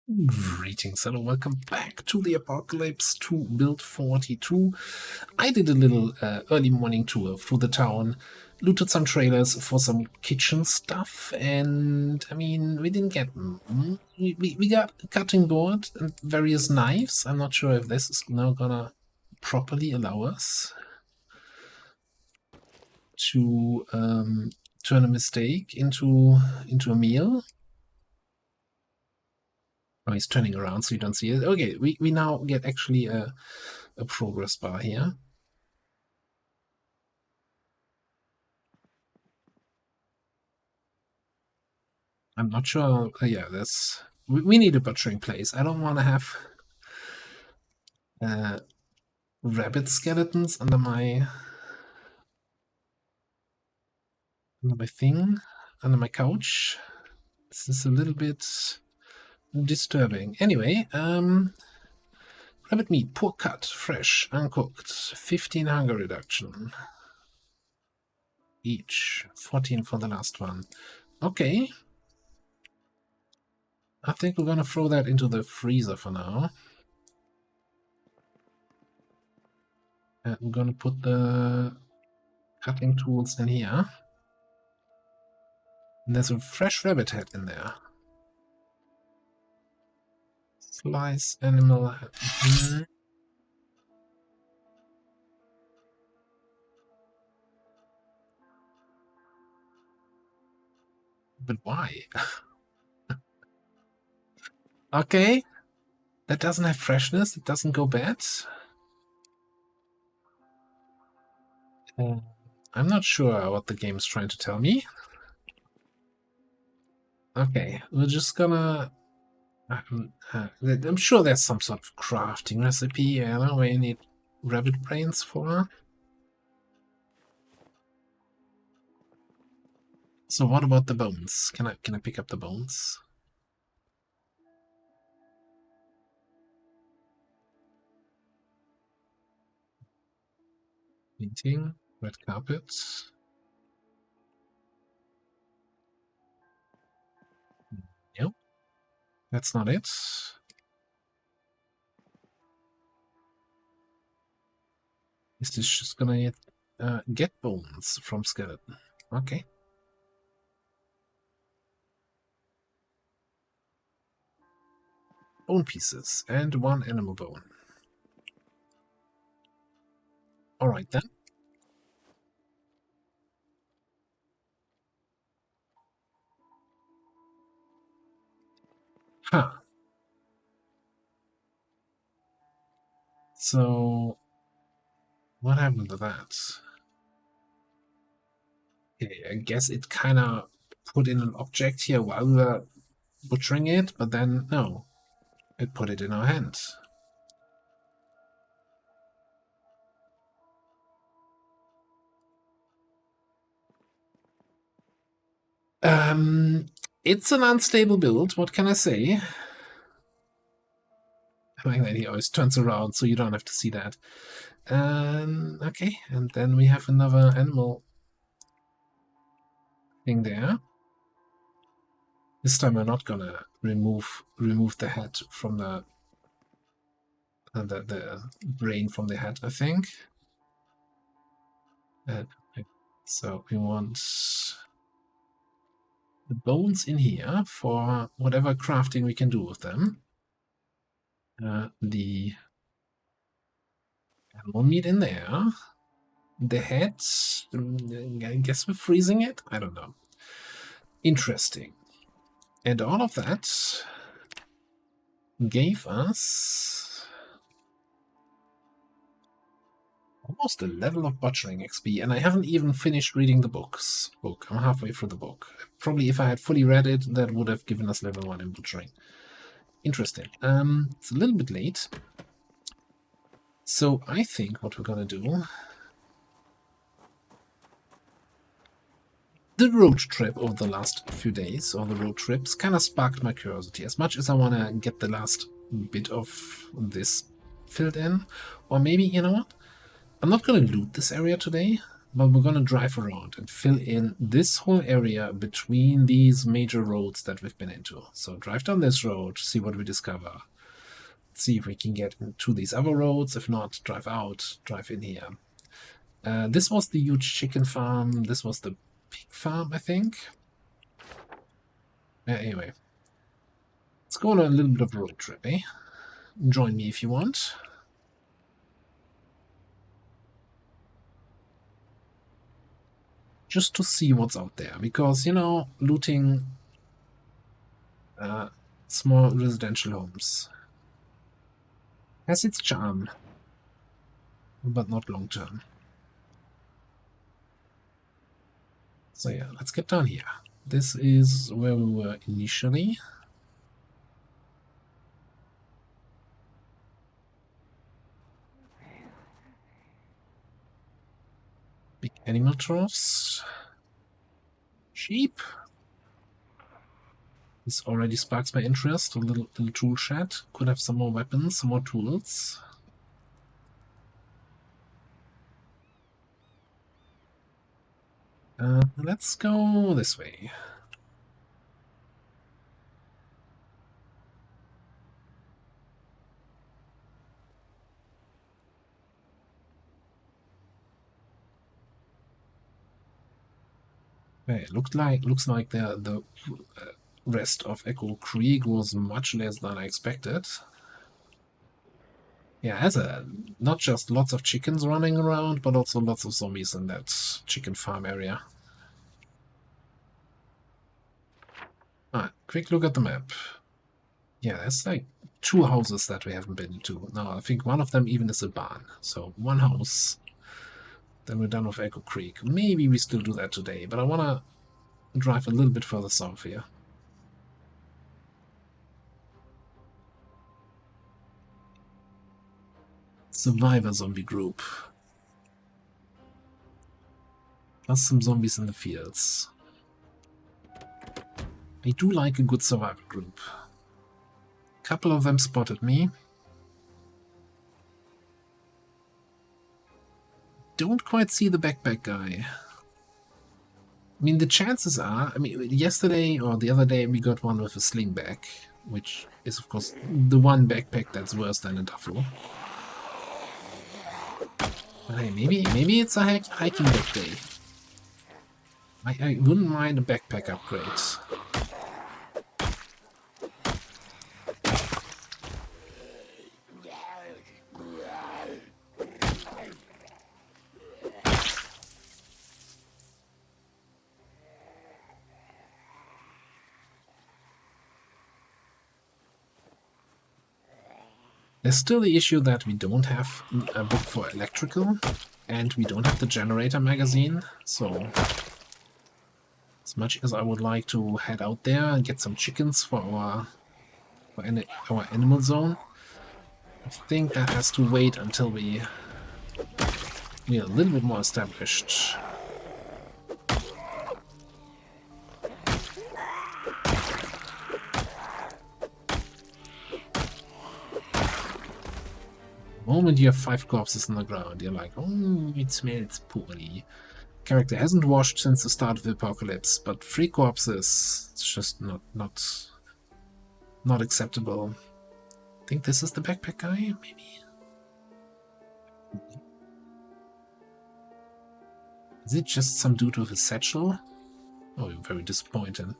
Greetings, hello, welcome back to the Apocalypse to build 42. I did a little early morning tour through the town, looted some trailers for some kitchen stuff, and I mean, we didn't get... We got a cutting board and various knives. I'm not sure if this is now gonna properly allow us to turn a mistake into a meal. Oh, he's turning around so you don't see it. Okay, we now get actually a progress bar here. I'm not sure. Yeah, that's... We need a butchering place. I don't want to have rabbit skeletons under my thing, under my couch. This is a little bit disturbing. Anyway, rabbit meat, poor cut, fresh, uncooked, 15 hunger reduction each, 14 for the last one. Okay. I think we're gonna throw that into the freezer for now. And I'm gonna put the cutting tools in here. And there's a fresh rabbit head in there. Slice animal head. But why? Okay. That doesn't have freshness. It doesn't go bad. I'm not sure what the game's trying to tell me. Okay, we're just gonna... I'm sure there's some sort of crafting recipe where you need rabbit brains for. So what about the bones? Can I pick up the bones? Painting, red carpet. Nope, that's not it. Is this just gonna get bones from skeleton? Okay. Bone pieces and one animal bone. Alright then. Huh. So, what happened to that? Okay, I guess it kind of put in an object here while we were butchering it, but then, no. It put it in our hands. It's an unstable build, what can I say? I like that he always turns around so you don't have to see that. Okay, and then we have another animal thing there. This time we're not gonna remove the head from the brain from the head, I think. So we want the bones in here for whatever crafting we can do with them. The animal meat in there. The head, I guess we're freezing it? I don't know. Interesting. And all of that gave us almost a level of butchering XP, and I haven't even finished reading the book. I'm halfway through the book. Probably if I had fully read it, that would have given us level 1 in butchering. Interesting. It's a little bit late. So I think what we're gonna do... The road trip over the last few days, or the road trips, kind of sparked my curiosity. As much as I want to get the last bit of this filled in, or maybe, you know what? I'm not going to loot this area today. But we're gonna drive around and fill in this whole area between these major roads that we've been into. So drive down this road, see what we discover. See if we can get into these other roads. If not, drive out, drive in here. This was the huge chicken farm. This was the pig farm, I think. Anyway, let's go on a little bit of a road trip, eh? Join me if you want. Just to see what's out there, because, you know, looting small residential homes has its charm, but not long term. So yeah, let's get down here. This is where we were initially. Big animal troughs. Sheep. This already sparks my interest. A little tool shed. Could have some more weapons, some more tools. Let's go this way. Okay, looks like the rest of Echo Creek was much less than I expected. Yeah, it has not just lots of chickens running around, but also lots of zombies in that chicken farm area. Alright, quick look at the map. Yeah, there's like 2 houses that we haven't been to. Now, I think one of them even is a barn. So, 1 house. Then we're done with Echo Creek. Maybe we still do that today, but I want to drive a little bit further south here. Survivor zombie group. Plus some zombies in the fields. I do like a good survivor group. A couple of them spotted me. Don't quite see the backpack guy. I mean, the chances are, I mean, yesterday or the other day we got one with a slingback, which is, of course, the one backpack that's worse than a duffel. But hey, maybe it's a hiking back day. I wouldn't mind a backpack upgrade. There's still the issue that we don't have a book for electrical, and we don't have the generator magazine, so as much as I would like to head out there and get some chickens for our animal zone, I think that has to wait until we're a little bit more established. The moment you have 5 corpses on the ground, you're like, oh, it smells poorly. Character hasn't washed since the start of the apocalypse, but 3 corpses, it's just not acceptable. I think this is the backpack guy, maybe? Is it just some dude with a satchel? Oh, you're very disappointed.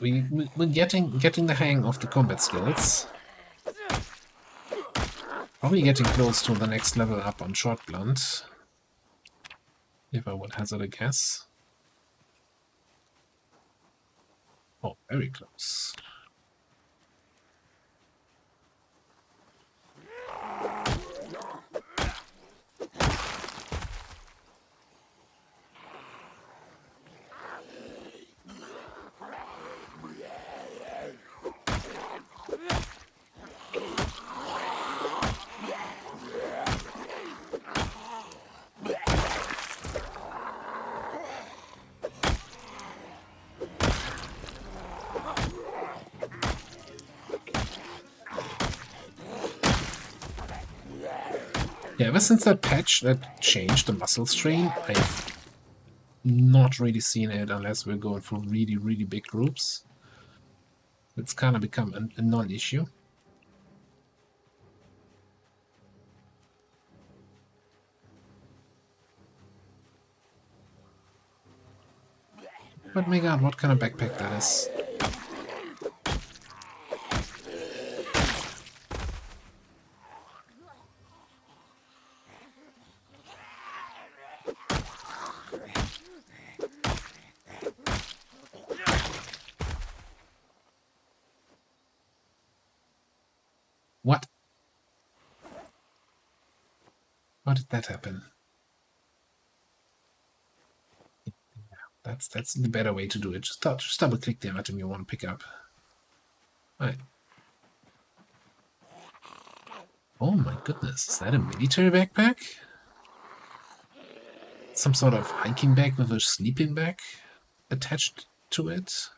We're getting the hang of the combat skills. Probably getting close to the next level up on short blunt, if I would hazard a guess. Oh, very close. Yeah, ever since that patch that changed the muscle strain, I've not really seen it unless we're going for really, really big groups. It's kind of become a non-issue. But my god, what kind of backpack that is. What? How did that happen? That's the better way to do it. Just double click the item you want to pick up. Alright. Oh my goodness, is that a military backpack? Some sort of hiking bag with a sleeping bag attached to it?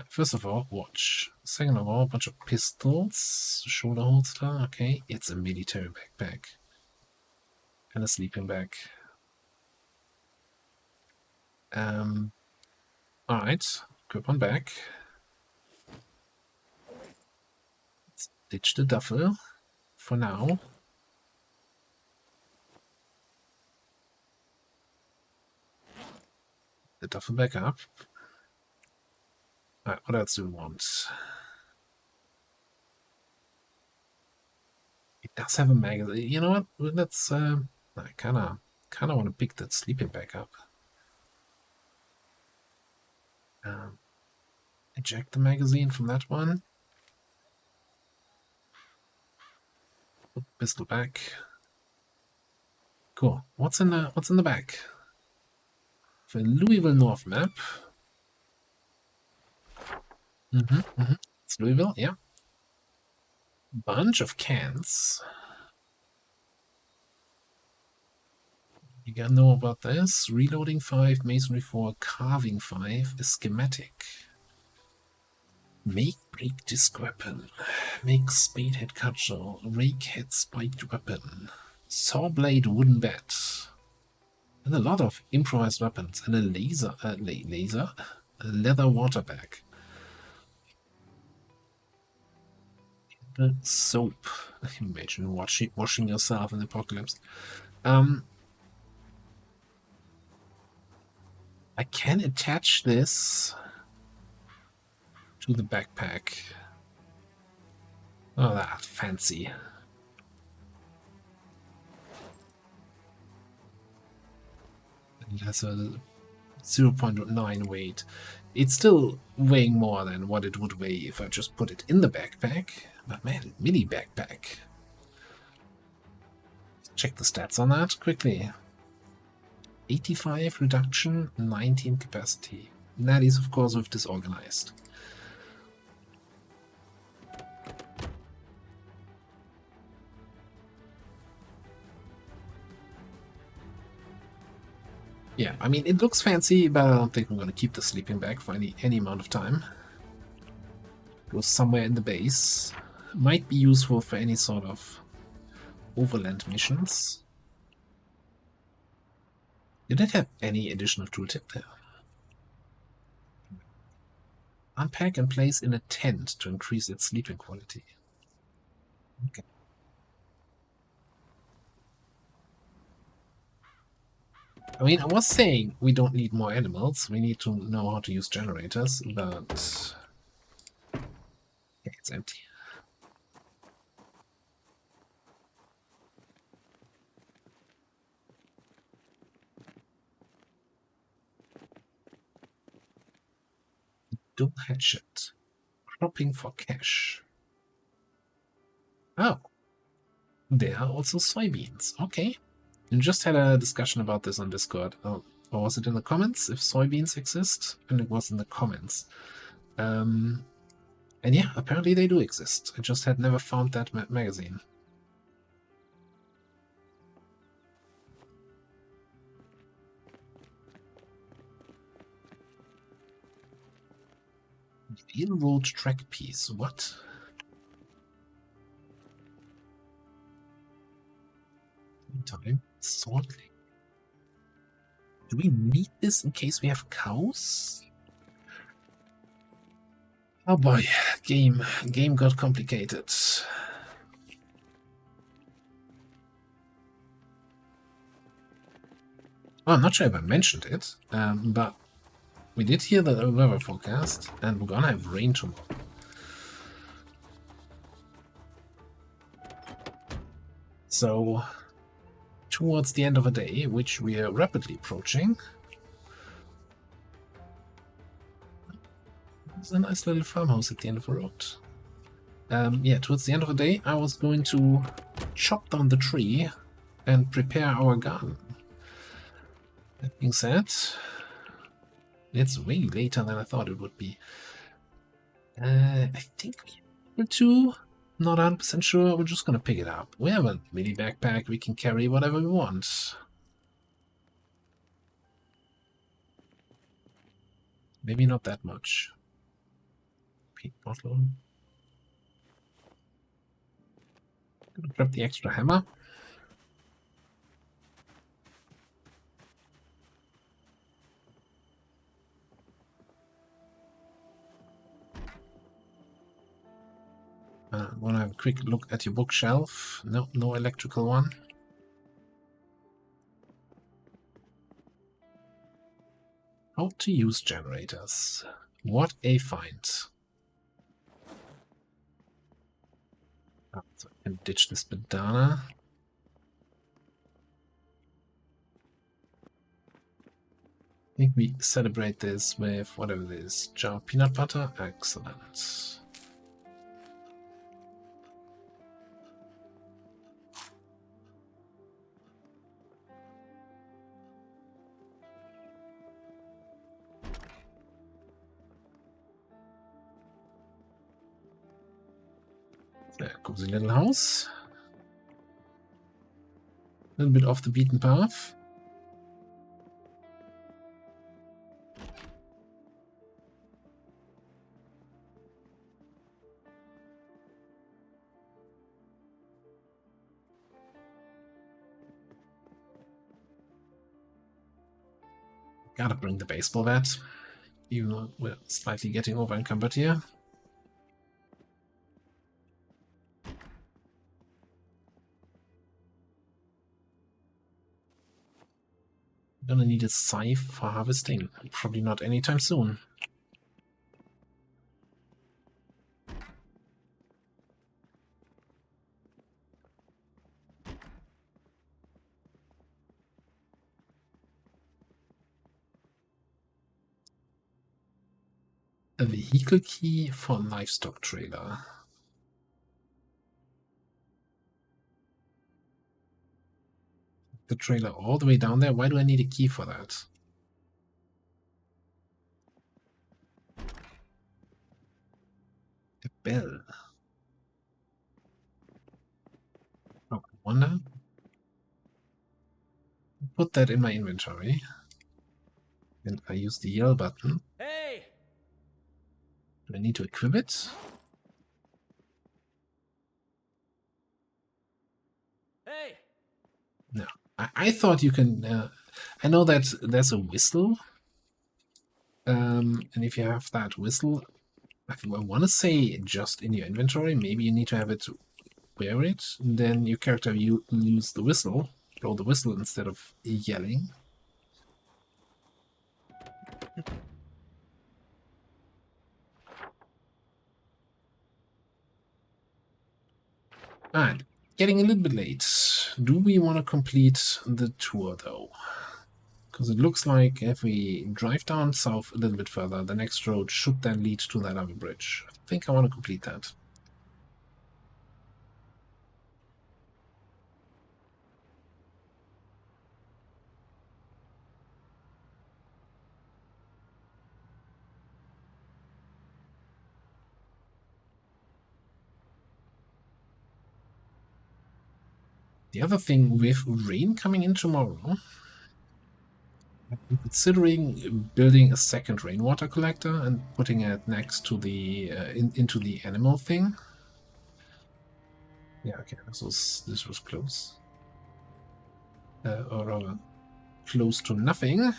First of all, watch. Second of all, a bunch of pistols, shoulder holster. Okay, it's a military backpack. And a sleeping bag. Alright, equip on back. Let's ditch the duffel for now. The duffel back up. Alright, what else do we want? It does have a magazine. You know what? Let's I kinda want to pick that sleeping bag up. Eject the magazine from that one. Put the pistol back. Cool. What's in the back? For Louisville North map. It's Louisville, yeah. Bunch of cans. You gotta know about this. Reloading 5, masonry 4, carving 5, a schematic. Make break disc weapon. Make spadehead cudgel. Rake head spiked weapon. Saw blade wooden bat. And a lot of improvised weapons. And a laser. A leather water bag. Soap. Imagine washing yourself in the apocalypse. I can attach this to the backpack. Oh, that fancy. It has a 0.9 weight. It's still weighing more than what it would weigh if I just put it in the backpack. But man, mini backpack. Check the stats on that quickly. 85 reduction, 19 capacity. That is, of course, with disorganized. Yeah, I mean, it looks fancy, but I don't think we're going to keep the sleeping bag for any amount of time. Goes somewhere in the base. Might be useful for any sort of overland missions. Did it have any additional tooltip there? Unpack and place in a tent to increase its sleeping quality. Okay. I mean, I was saying we don't need more animals. We need to know how to use generators, but it's empty. Dual hatchet. Cropping for cash. Oh. There are also soybeans. Okay. We just had a discussion about this on Discord. Oh, or was it in the comments? If soybeans exist? And it was in the comments. And yeah, apparently they do exist. I just had never found that magazine. Railroad track piece. What? Time. Salt Lake. Do we need this in case we have cows? Oh boy, game got complicated. Well, I'm not sure if I mentioned it, but we did hear the weather forecast, and we're gonna have rain tomorrow. So, towards the end of the day, which we are rapidly approaching, there's a nice little farmhouse at the end of the road. Yeah, towards the end of the day, I was going to chop down the tree and prepare our garden. That being said, it's way later than I thought it would be. I think we're two. Not 100% sure. We're just gonna pick it up. We have a mini backpack. We can carry whatever we want. Maybe not that much. Peat bottle. Gonna grab the extra hammer. Wanna have a quick look at your bookshelf? No, no electrical one. How to use generators. What a find. Oh, so I can ditch this banana. I think we celebrate this with whatever it is. Jar of peanut butter. Excellent. There goes the little house. A little bit off the beaten path. Gotta bring the baseball bat, even though we're slightly getting over encumbered here. Gonna need a scythe for harvesting. Probably not anytime soon. A vehicle key for livestock trailer. The trailer all the way down there? Why do I need a key for that? The bell. Oh, I wonder. Put that in my inventory. And I use the yell button. Hey! Do I need to equip it? Hey! No. I thought you can... I know that there's a whistle. And if you have that whistle, I want to say just in your inventory. Maybe you need to have it to wear it. Then your character use the whistle. Blow the whistle instead of yelling. Alright, getting a little bit late. Do we want to complete the tour though? Because it looks like if we drive down south a little bit further, the next road should then lead to that other bridge. I think I want to complete that. The other thing, with rain coming in tomorrow, I'm considering building a second rainwater collector and putting it next to the into the animal thing. Yeah, okay, this was close. or close to nothing.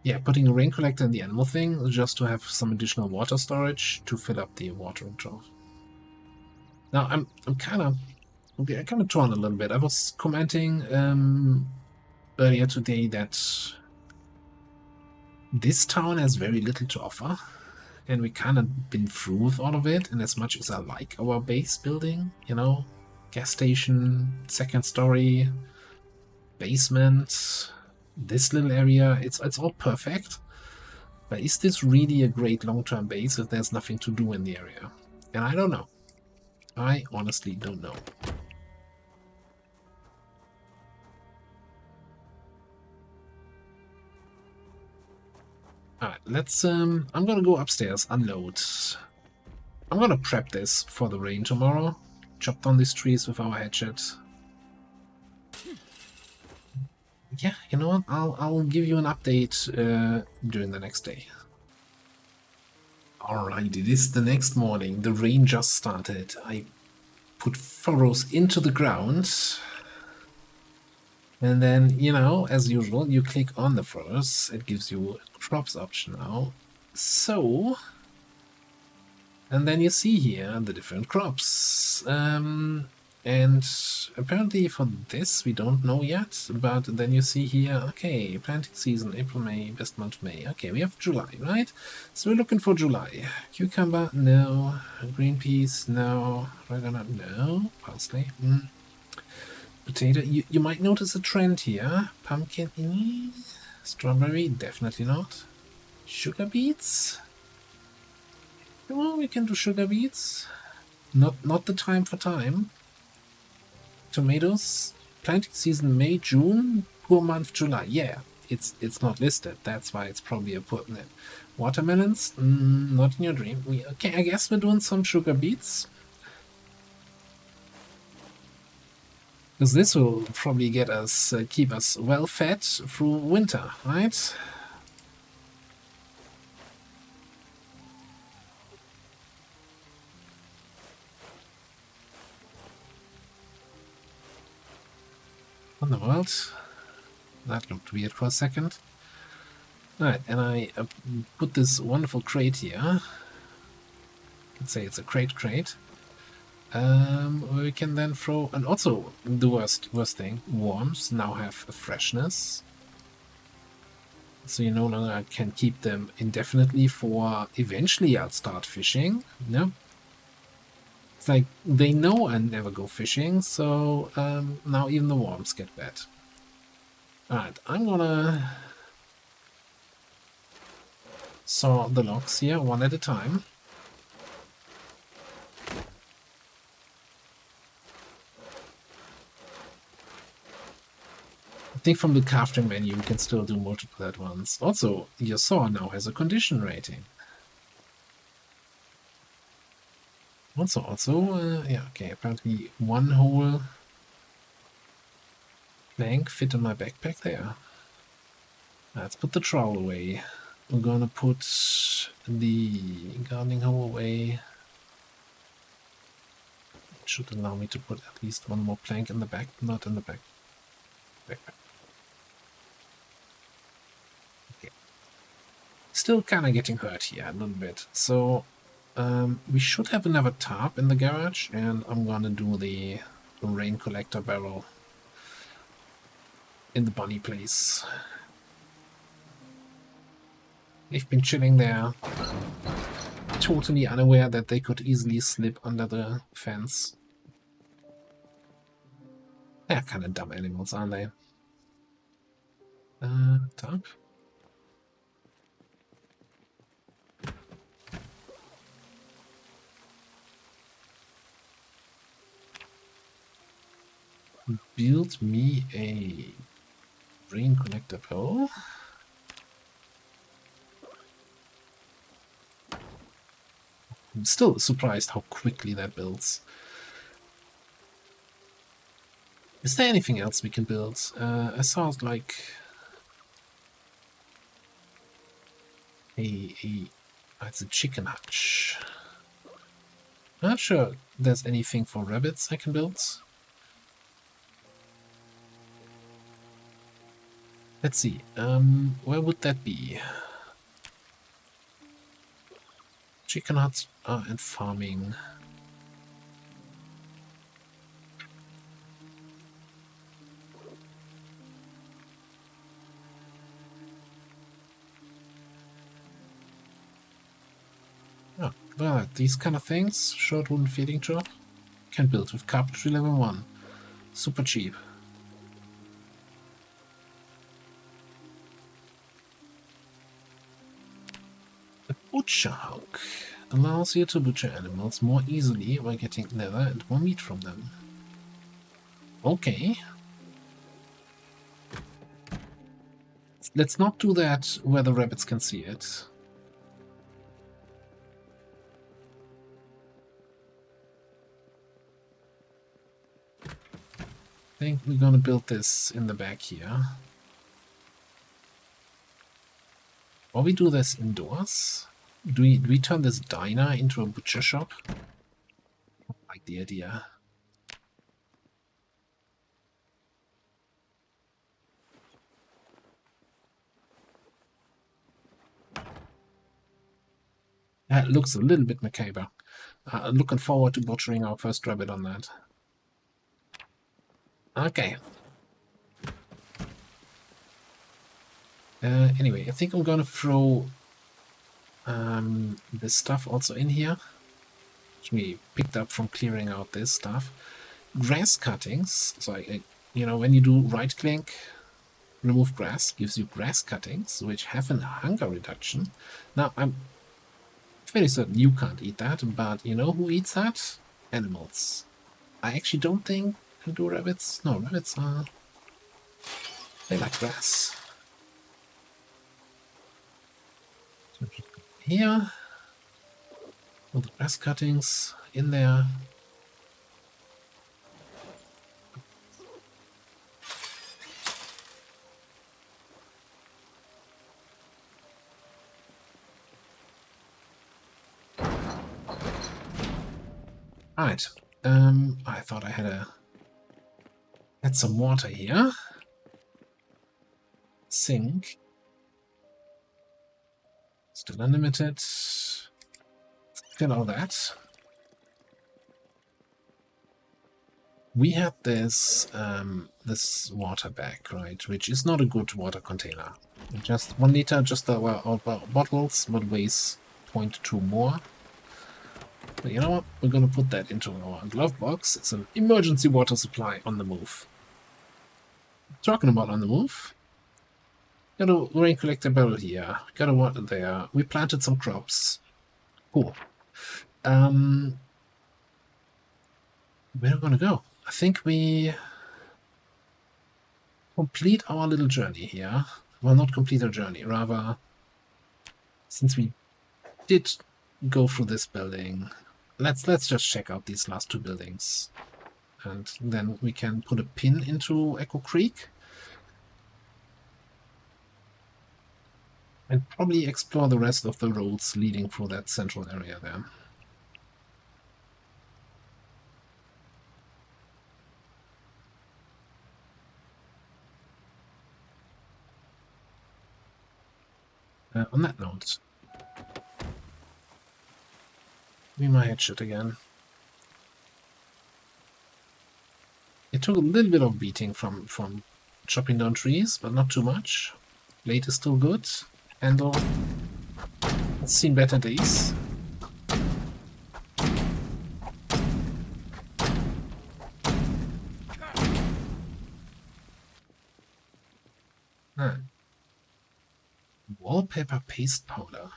Yeah, putting a rain collector in the animal thing just to have some additional water storage to fill up the watering trough. Now I'm kind of torn a little bit. I was commenting earlier today that this town has very little to offer, and we kind of been through with all of it. And as much as I like our base building, you know, gas station, second story, basement, this little area, it's all perfect. But is this really a great long-term base if there's nothing to do in the area? And I don't know. I honestly don't know. Alright, let's I'm gonna go upstairs, unload. I'm gonna prep this for the rain tomorrow. Chop down these trees with our hatchet. Yeah, you know what? I'll give you an update during the next day. Alright, it is the next morning. The rain just started. I put furrows into the ground. And then, you know, as usual, you click on the furrows. It gives you a crops option now. So, and then you see here the different crops. And apparently for this we don't know yet, but then you see here, okay, planting season, April, May, best month May. Okay, we have July, right? So we're looking for July. Cucumber, no. Green peas, no. Oregano, no. Parsley, Potato, you might notice a trend here. Pumpkin, strawberry, definitely not. Sugar beets? Well, we can do sugar beets. Not the time for time. Tomatoes, planting season May, June, poor month July. Yeah, it's not listed. That's why it's probably a poor name. Watermelons, not in your dream. Okay, I guess we're doing some sugar beets. Because this will probably get us, keep us well fed through winter, right? What in the world? That looked weird for a second. Alright, and I put this wonderful crate here. Let's say it's a crate. Where we can then throw, and also the worst thing, worms now have a freshness. So you no longer can keep them indefinitely for eventually I'll start fishing. No. It's like they know I never go fishing, so now even the worms get bad. Alright, I'm gonna saw the logs here one at a time. I think from the crafting menu you can still do multiple at once. Also, your saw now has a condition rating. Yeah, okay, apparently one whole plank fit in my backpack there. Let's put the trowel away. We're gonna put the gardening hoe away. It should allow me to put at least one more plank in the back, not in the backpack. Okay. Still kind of getting hurt here a little bit, so we should have another tarp in the garage, and I'm gonna do the rain collector barrel in the bunny place. They've been chilling there, totally unaware that they could easily slip under the fence. They're kind of dumb animals, aren't they? Tarp? Build me a rain collector pole. I'm still surprised how quickly that builds. Is there anything else we can build? I saw like it's a chicken hutch. I'm not sure there's anything for rabbits I can build. Let's see. Where would that be? Chicken huts and farming. Oh, well, these kind of things. Short wooden feeding trough. Can build with carpentry level 1. Super cheap. The butcher hook allows you to butcher animals more easily by getting leather and more meat from them. Okay. Let's not do that where the rabbits can see it. I think we're gonna build this in the back here. Or we do this indoors. Do we turn this diner into a butcher shop? I like the idea. That looks a little bit macabre. Looking forward to butchering our first rabbit on that. Okay. Anyway, I think I'm gonna throw this stuff also in here, which we picked up from clearing out this stuff. Grass cuttings. So you know, when you do right click, remove grass, gives you grass cuttings, which have a hunger reduction. Now I'm fairly certain you can't eat that, but you know who eats that? Animals. I actually don't think do rabbits. No, rabbits are. They like grass. So here, all the grass cuttings in there. Alright. I thought I had some water here. Sink. Still unlimited. Get all that. We had this this water bag, right, which is not a good water container. Just 1 liter, just our bottles, but weighs 0.2 more. But you know what? We're gonna put that into our glove box. It's an emergency water supply on the move. Talking about on the move. Got a rain collector barrel here. Got a water there. We planted some crops. Cool. Where are we gonna go? I think we complete our little journey here. Well, not complete our journey, rather, since we did go through this building, let's just check out these last 2 buildings. And then we can put a pin into Echo Creek. And probably explore the rest of the roads leading through that central area there. On that note, we might headshot again. It took a little bit of beating from chopping down trees, but not too much. Blade is still good. Handle. It's seen better days. Wallpaper paste powder.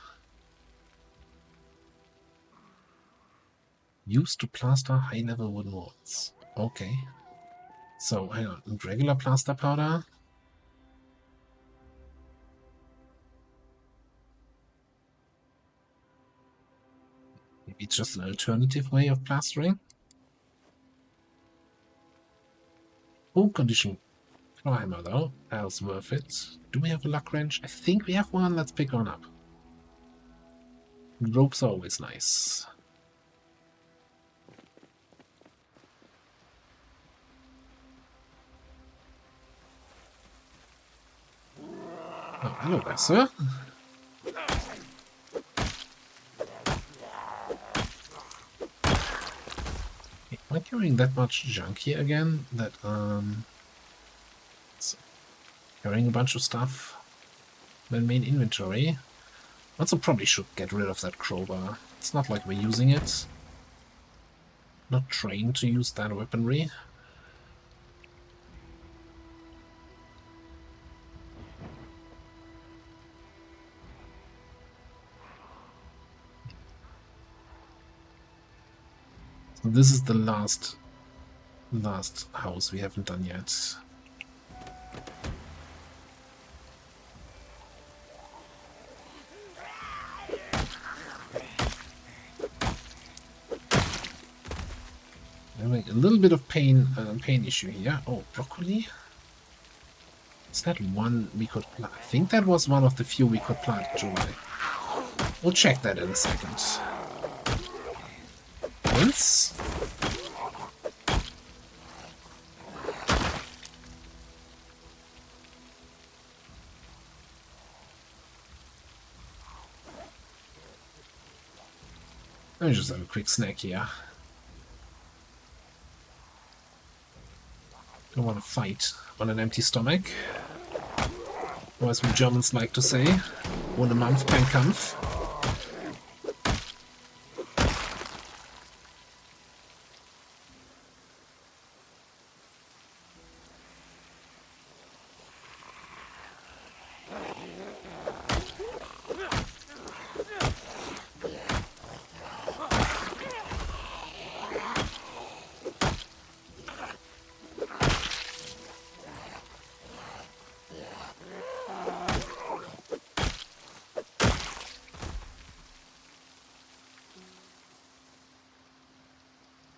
Used to plaster high-level wooden walls. Okay. So, hang on. Regular plaster powder. Maybe it's just an alternative way of plastering. Home condition primer, though. Else worth it. Do we have a luck wrench? I think we have one. Let's pick one up. Ropes are always nice. Oh, hello there, sir. Am I carrying that much junk here again? That, carrying a bunch of stuff in the main inventory. Also probably should get rid of that crowbar. It's not like we're using it. Not trained to use that weaponry. So this is the last house we haven't done yet. Having a little bit of pain issue here. Oh, broccoli. Is that one we could plant? I think that was one of the few we could plant in July. We'll check that in a second. Once. Let me just have a quick snack here. Don't want to fight on an empty stomach. Or as we Germans like to say, ohne Mampf kein Kampf.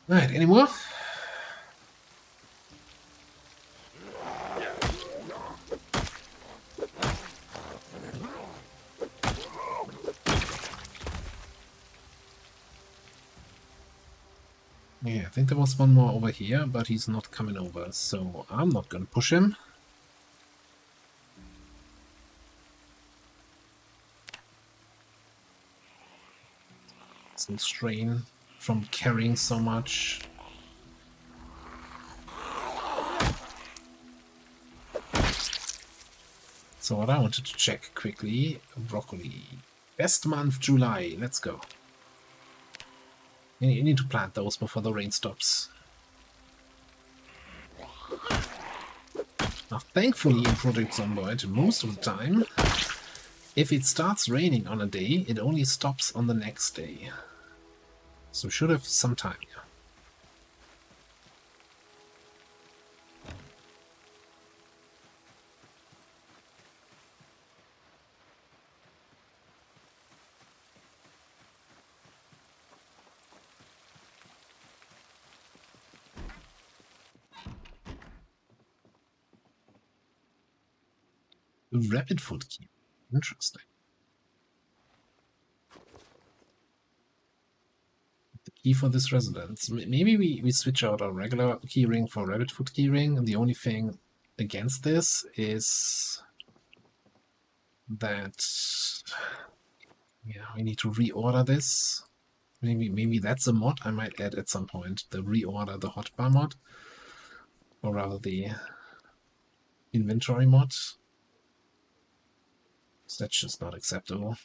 Alright, any more? Yeah, I think there was one more over here, but he's not coming over, so I'm not gonna push him. Some strain from carrying so much. So what I wanted to check quickly, broccoli. Best month, July. Let's go. You need to plant those before the rain stops. Now, thankfully in Project Zomboid, most of the time, if it starts raining on a day, it only stops on the next day. So should have some time here. Rapid food key. Interesting. The key for this residence. Maybe we switch out our regular keyring for rabbit foot keyring. And the only thing against this is that we need to reorder this. Maybe that's a mod I might add at some point. The reorder the hotbar mod. Or rather the inventory mod. So that's just not acceptable.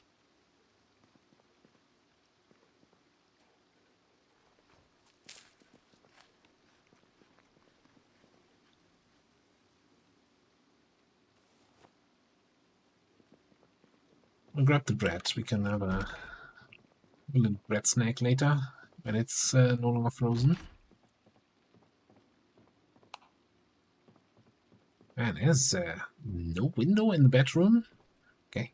I'll grab the bread. We can have a little bread snack later when it's no longer frozen. Man, there's no window in the bedroom. Okay.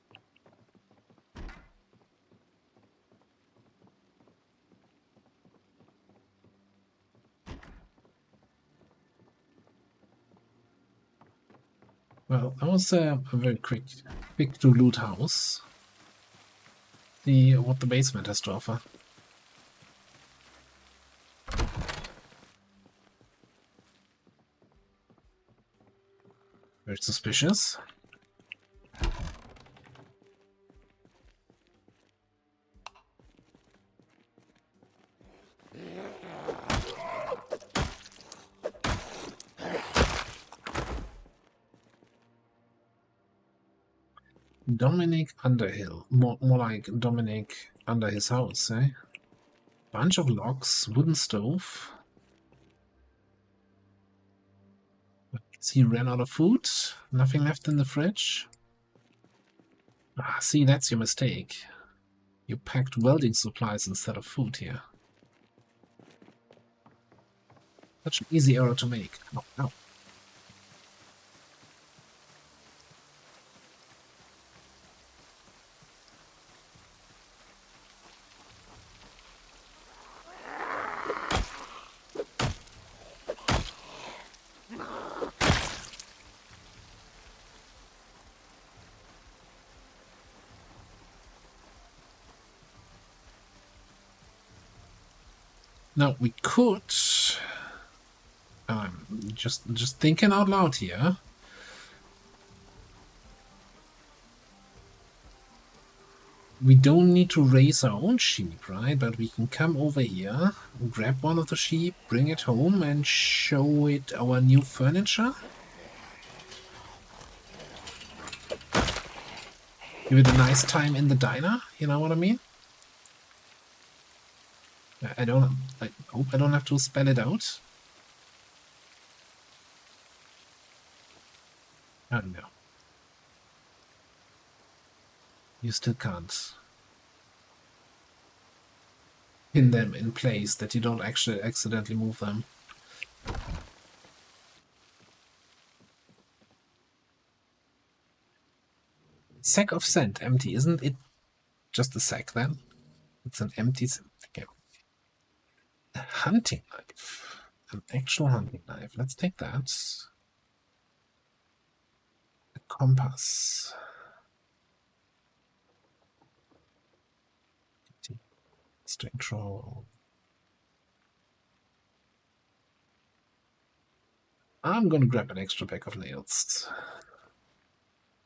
Well, that was a very quick to loot house. See what the basement has to offer. Very suspicious. Dominic Underhill. More like Dominic under his house, eh? Bunch of logs, wooden stove. He ran out of food. Nothing left in the fridge. Ah, see, that's your mistake. You packed welding supplies instead of food here. Such an easy error to make. No, no. Now we could, just thinking out loud here. We don't need to raise our own sheep, right? But we can come over here, grab one of the sheep, bring it home, and show it our new furniture. Give it a nice time in the diner. You know what I mean? I hope I don't have to spell it out. Oh no. You still can't pin them in place that you don't actually accidentally move them. Sack of sand, empty. Isn't it just a sack then? It's an empty sack. Okay. A hunting knife. An actual hunting knife. Let's take that. A compass. Strength roll. I'm gonna grab an extra pack of nails.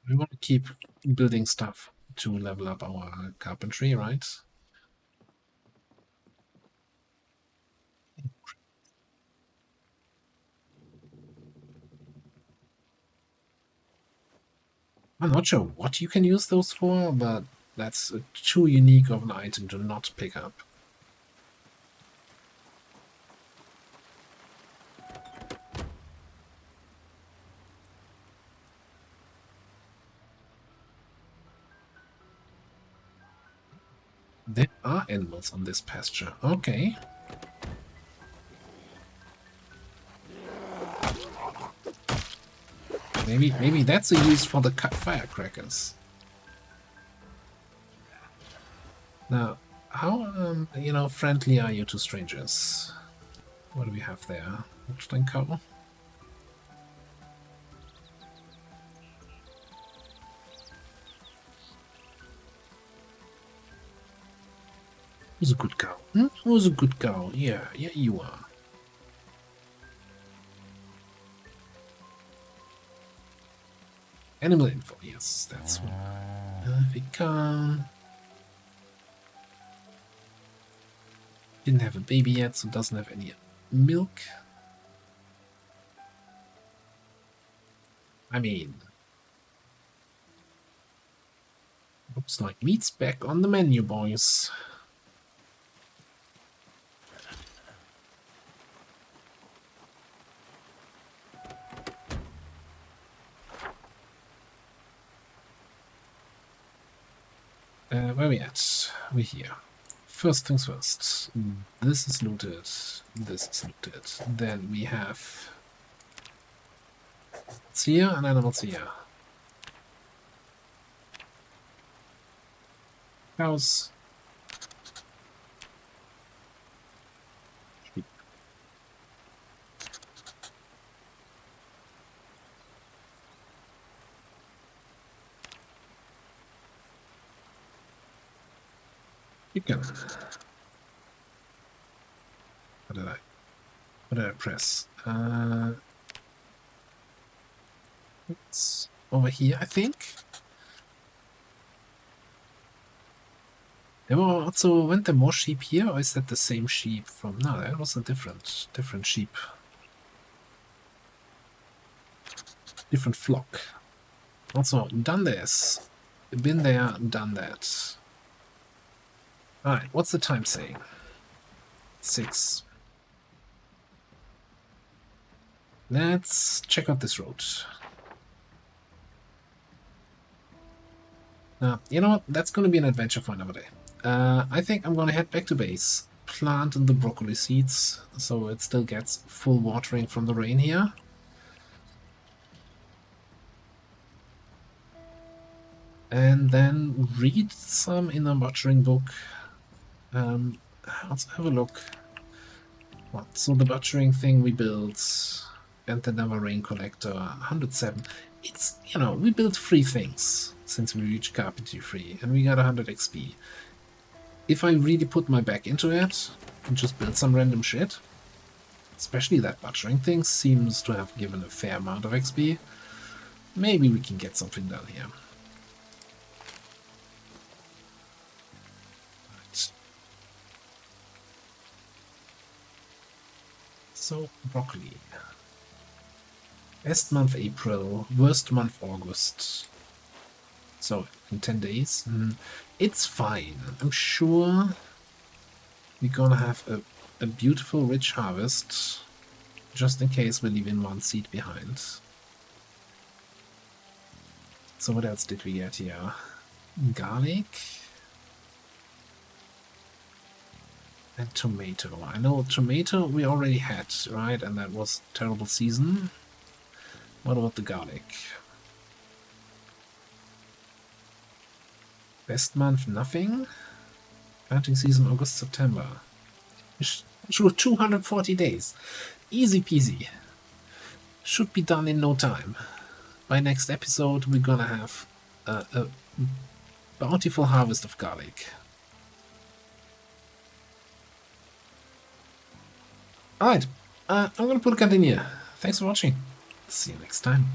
We want to keep building stuff to level up our carpentry, right? I'm not sure what you can use those for, but that's too unique of an item to not pick up. There are animals on this pasture. Okay. Maybe that's a use for the firecrackers. Now, how friendly are you to strangers? What do we have there? Holstein cow. Who's a good cow? Who's a good cow? Yeah, you are. Animal info, yes, that's one. Pecan. Didn't have a baby yet, so doesn't have any milk. I mean, looks like meat's back on the menu, boys. Where are we at? We're here. First things first. This is looted. This is looted. Then we have what's here and animals here. Cows. Sheep. Keep going. What did I press? It's over here, I think. Weren't there more sheep here, or is that the same sheep from? No, that was a different sheep. Different flock. Also, done this. Been there, done that. Alright, what's the time saying? 6. Let's check out this road. You know what? That's going to be an adventure for another day. I think I'm going to head back to base, plant the broccoli seeds so it still gets full watering from the rain here. And then read some in a butchering book. Let's have a look. What? So the butchering thing we built, and the never rain collector, 107. It's, you know, we built 3 things since we reached carpentry 3, and we got 100 XP. If I really put my back into it and just build some random shit, especially that butchering thing seems to have given a fair amount of XP, maybe we can get something done here. Right. So, broccoli. Best month April, worst month August. So, in 10 days. It's fine. I'm sure we're gonna have a beautiful rich harvest, just in case we're leaving 1 seed behind. So what else did we get here? Garlic and tomato. I know tomato we already had, right? And that was terrible season. What about the garlic? Best month, nothing. Planting season, August, September. Through 240 days. Easy peasy. Should be done in no time. By next episode, we're gonna have a bountiful harvest of garlic. Alright, I'm gonna put a cut in here. Thanks for watching. See you next time.